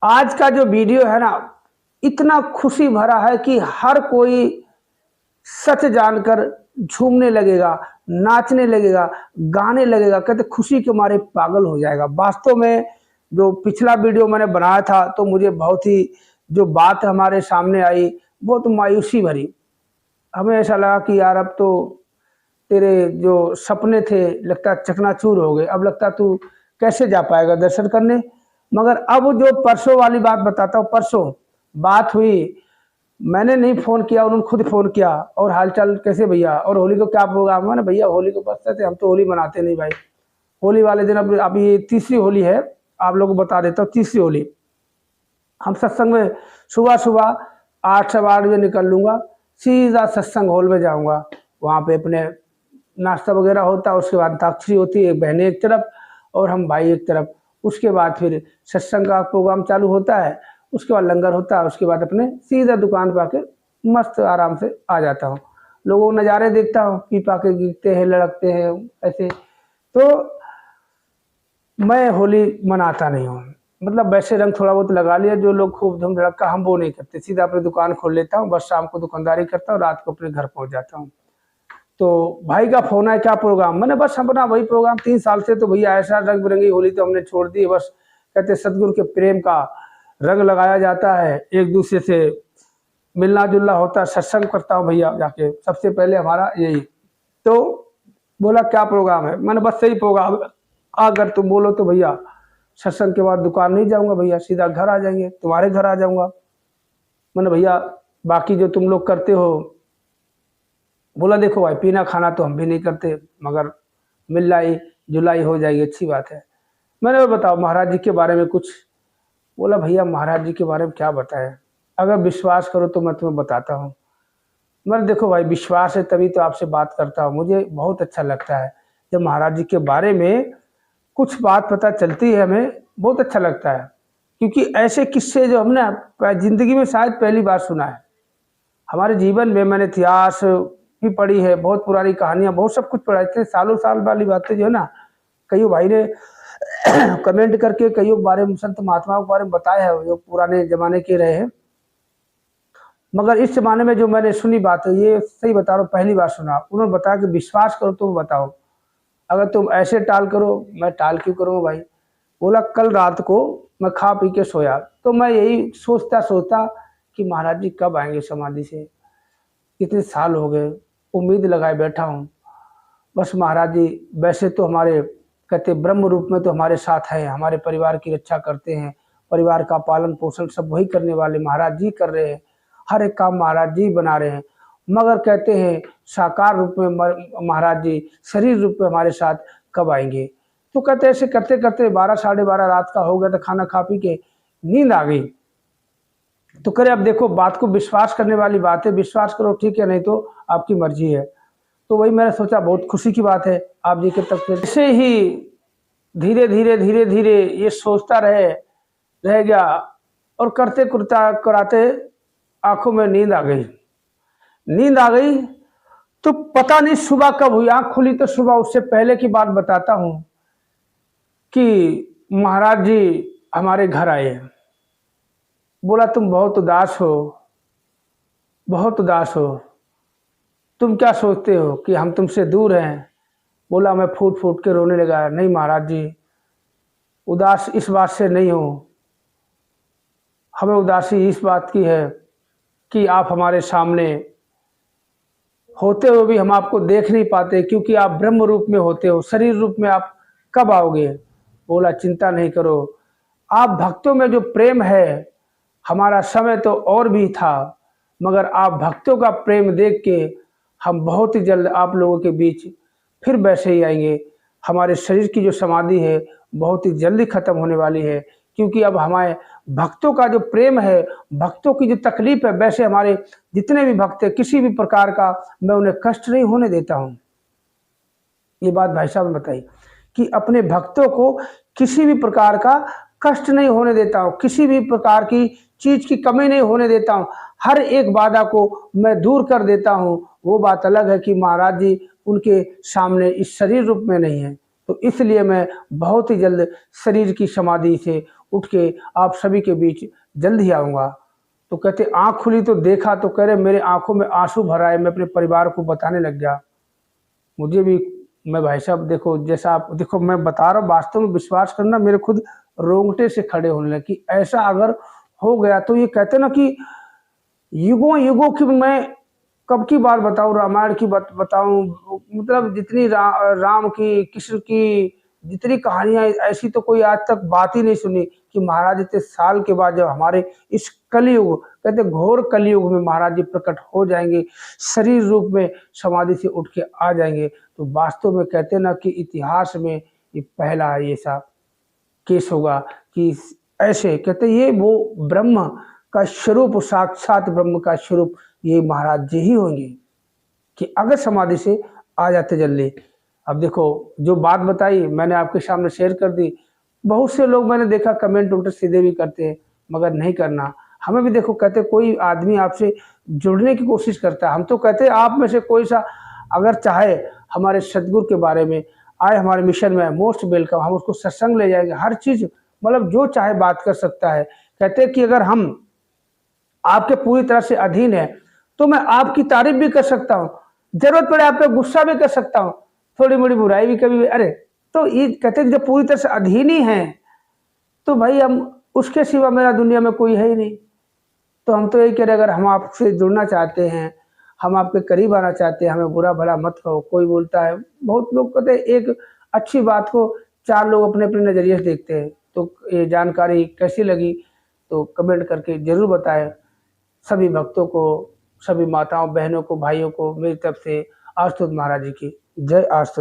आज का जो वीडियो है ना, इतना खुशी भरा है कि हर कोई सच जानकर झूमने लगेगा, नाचने लगेगा, गाने लगेगा, कहते खुशी के मारे पागल हो जाएगा। वास्तव में जो पिछला वीडियो मैंने बनाया था तो मुझे बहुत ही जो बात हमारे सामने आई बहुत मायूसी भरी। हमें ऐसा लगा कि यार अब तो तेरे जो सपने थे लगता चकनाचूर हो गए, अब लगता तू कैसे जा पाएगा दर्शन करने। मगर अब जो परसों वाली बात बताता हूँ, परसों बात हुई, मैंने नहीं फ़ोन किया, उन्होंने खुद फ़ोन किया और हालचाल कैसे भैया, और होली को क्या प्रोग्राम है ना भैया, होली को बचते थे हम तो होली मनाते नहीं भाई। होली वाले दिन अब अभी ये तीसरी होली है, आप लोगों को बता देता हूँ तीसरी होली। हम सत्संग में सुबह सुबह 8 सवा 8 बजे निकल लूँगा, सीधा सत्संग हॉल में जाऊँगा। वहाँ पे अपने नाश्ता वगैरह होता है, उसके बाद अंताक्षरी होती है, बहनें एक तरफ और हम भाई एक तरफ। उसके बाद फिर सत्संग का प्रोग्राम चालू होता है, उसके बाद लंगर होता है, उसके बाद अपने सीधा दुकान पर आके मस्त आराम से आ जाता हूँ। लोगों के नज़ारे देखता हूँ, पी पा के गिरते हैं, लड़कते हैं ऐसे। तो मैं होली मनाता नहीं हूँ, मतलब वैसे रंग थोड़ा बहुत लगा लिया, जो लोग खूब धूम धड़क्का हम वो नहीं करते, सीधा अपनी दुकान खोल लेता हूँ, बस शाम को दुकानदारी करता हूँ, रात को अपने घर पहुँच जाता हूँ। तो भाई का फोन है, क्या प्रोग्राम, मैंने बस अपना वही प्रोग्राम 3 साल से तो भैया ऐसा रंग बिरंगी होली तो हमने छोड़ दी है, बस कहते सदगुरु के प्रेम का रंग लगाया जाता है, एक दूसरे से मिलना जुलना होता है, सत्संग करता हूँ भैया जाके, सबसे पहले हमारा यही। तो बोला क्या प्रोग्राम है, मैंने बस सही प्रोग्राम है, अगर तुम बोलो तो भैया सत्संग के बाद दुकान नहीं जाऊंगा भैया, सीधा घर आ जाएंगे, तुम्हारे घर आ जाऊंगा। मैंने भैया बाकी जो तुम लोग करते हो, बोला देखो भाई पीना खाना तो हम भी नहीं करते, मगर मिलाई जुलाई हो जाएगी अच्छी बात है। मैंने बताओ महाराज जी के बारे में कुछ। बोला भैया महाराज जी के बारे में क्या बताएं, अगर विश्वास करो तो मैं तुम्हें बताता हूँ। मैंने देखो भाई विश्वास है तभी तो आपसे बात करता हूँ, मुझे बहुत अच्छा लगता है जब महाराज जी के बारे में कुछ बात पता चलती है, हमें बहुत अच्छा लगता है, क्योंकि ऐसे किस्से जो हमने ज़िंदगी में शायद पहली बार सुना है। हमारे जीवन में मैंने इतिहास भी पढ़ी है, बहुत पुरानी कहानियाँ, बहुत सब कुछ पढ़ा है, इतने सालों साल वाली बातें जो है ना, कई भाई ने कमेंट करके कईयों के बारे में, संत महात्माओं के बारे में बताया है जो पुराने ज़माने के रहे हैं। मगर इस ज़माने में जो मैंने सुनी बात है, ये सही बता रहा हूँ पहली बार सुना। उन्होंने बताया कि विश्वास करो तुम बताओ, अगर तुम ऐसे टाल करो, मैं टाल क्यों करूँगा भाई। बोला कल रात को मैं खा पी के सोया तो मैं यही सोचता सोचता कि महाराज जी कब आएंगे समाधि से, कितने साल हो गए, उम्मीद लगाए बैठा हूँ। बस महाराज जी वैसे तो हमारे कहते ब्रह्म रूप में तो हमारे साथ हैं, हमारे परिवार की रक्षा करते हैं, परिवार का पालन पोषण सब वही करने वाले महाराज जी कर रहे हैं, हर एक काम महाराज जी बना रहे हैं। मगर कहते हैं साकार रूप में महाराज जी शरीर रूप में हमारे साथ कब आएंगे। तो कहते ऐसे करते करते 12 साढ़े 12 रात का हो गया, तो खाना खा पी के नींद आ गई। तो करे अब देखो बात को विश्वास करने वाली बात है, विश्वास करो ठीक है, नहीं तो आपकी मर्जी है। तो वही मैंने सोचा बहुत खुशी की बात है आप जी के तक से ऐसे ही धीरे धीरे धीरे धीरे ये सोचता रह गया, और करते करता कराते आंखों में नींद आ गई। नींद आ गई तो पता नहीं सुबह कब हुई, आंख खुली तो सुबह, उससे पहले की बात बताता हूँ कि महाराज जी हमारे घर आए। बोला तुम बहुत उदास हो, बहुत उदास हो, तुम क्या सोचते हो कि हम तुमसे दूर हैं। बोला मैं फूट फूट के रोने लगा, नहीं महाराज जी उदास इस बात से नहीं हो, हमें उदासी इस बात की है कि आप हमारे सामने होते हुए भी हम आपको देख नहीं पाते, क्योंकि आप ब्रह्म रूप में होते हो, शरीर रूप में आप कब आओगे। बोला चिंता नहीं करो, आप भक्तों में जो प्रेम है, हमारा समय तो और भी था, मगर आप भक्तों का प्रेम देख के हम बहुत ही जल्द आप लोगों के बीच फिर वैसे ही आएंगे। हमारे शरीर की जो समाधि है बहुत ही जल्दी खत्म होने वाली है, क्योंकि अब हमारे भक्तों का जो प्रेम है, भक्तों की जो तकलीफ है, वैसे हमारे जितने भी भक्त हैं किसी भी प्रकार का मैं उन्हें कष्ट नहीं होने देता हूँ। ये बात भाई साहब ने बताई कि अपने भक्तों को किसी भी प्रकार का कष्ट नहीं होने देता हूँ, किसी भी प्रकार की चीज की कमी नहीं होने देता हूँ, हर एक बाधा को मैं दूर कर देता हूँ। वो बात अलग है कि महाराज जी उनके सामने इस शरीर रूप में नहीं है, तो इसलिए मैं बहुत ही जल्द शरीर की समाधि से उठ के आप सभी के बीच जल्द ही आऊँगा। तो कहते आँख खुली तो देखा तो कह रहे मेरे आँखों में आँसू भर आए, मैं अपने परिवार को बताने लग गया। मुझे भी मैं भाई साहब देखो जैसा आप देखो मैं बता रहा हूँ वास्तव में विश्वास करना मेरे खुद रोंगटे से खड़े होने लगे कि ऐसा अगर हो गया तो ये कहते हैं ना कि युगों-युगों की मैं कब की बात बताऊँ, रामायण की बात बताऊँ, मतलब जितनी राम की, कृष्ण की जितनी कहानियाँ ऐसी तो कोई आज तक बात ही नहीं सुनी कि महाराज इतने साल के बाद जब हमारे इस कलयुग कहते घोर कलयुग में महाराज जी प्रकट हो जाएँगे, शरीर रूप में समाधि से उठ के आ जाएँगे। तो वास्तव में कहते हैं ना कि इतिहास में ये पहला ऐसा केस होगा कि ऐसे कहते ये वो ब्रह्म का स्वरूप, साक्षात ब्रह्म का स्वरूप ये महाराज जी ही होंगे कि अगर समाधि से आ जाते जल्दी। अब देखो जो बात बताई मैंने आपके सामने शेयर कर दी। बहुत से लोग मैंने देखा कमेंट उल्टे सीधे भी करते हैं, मगर नहीं करना। हमें भी देखो कहते कोई आदमी आपसे जुड़ने की कोशिश करता है, हम तो कहते हैं आप में से कोई सा अगर चाहे हमारे सतगुरु के बारे में आए हमारे मिशन में मोस्ट वेलकम, हम उसको सत्संग ले जाएंगे, हर चीज़ मतलब जो चाहे बात कर सकता है। कहते हैं कि अगर हम आपके पूरी तरह से अधीन है तो मैं आपकी तारीफ भी कर सकता हूँ, जरूरत पड़े आप पे गुस्सा भी कर सकता हूँ, थोड़ी मोड़ी बुराई भी कभी अरे तो ये कहते हैं जब पूरी तरह से अधीन ही है तो भाई हम उसके सिवा मेरा दुनिया में कोई है ही नहीं। तो हम तो यही कह रहे अगर हम आपसे जुड़ना चाहते हैं, हम आपके करीब आना चाहते हैं, हमें बुरा भला मत कहो। कोई बोलता है बहुत लोग कहते हैं एक अच्छी बात को 4 लोग अपने-अपने नज़रिए से देखते हैं। तो ये जानकारी कैसी लगी तो कमेंट करके ज़रूर बताएँ। सभी भक्तों को, सभी माताओं, बहनों को, भाइयों को मेरी तरफ से आशुतोष महाराज जी की जय। आशुतोष।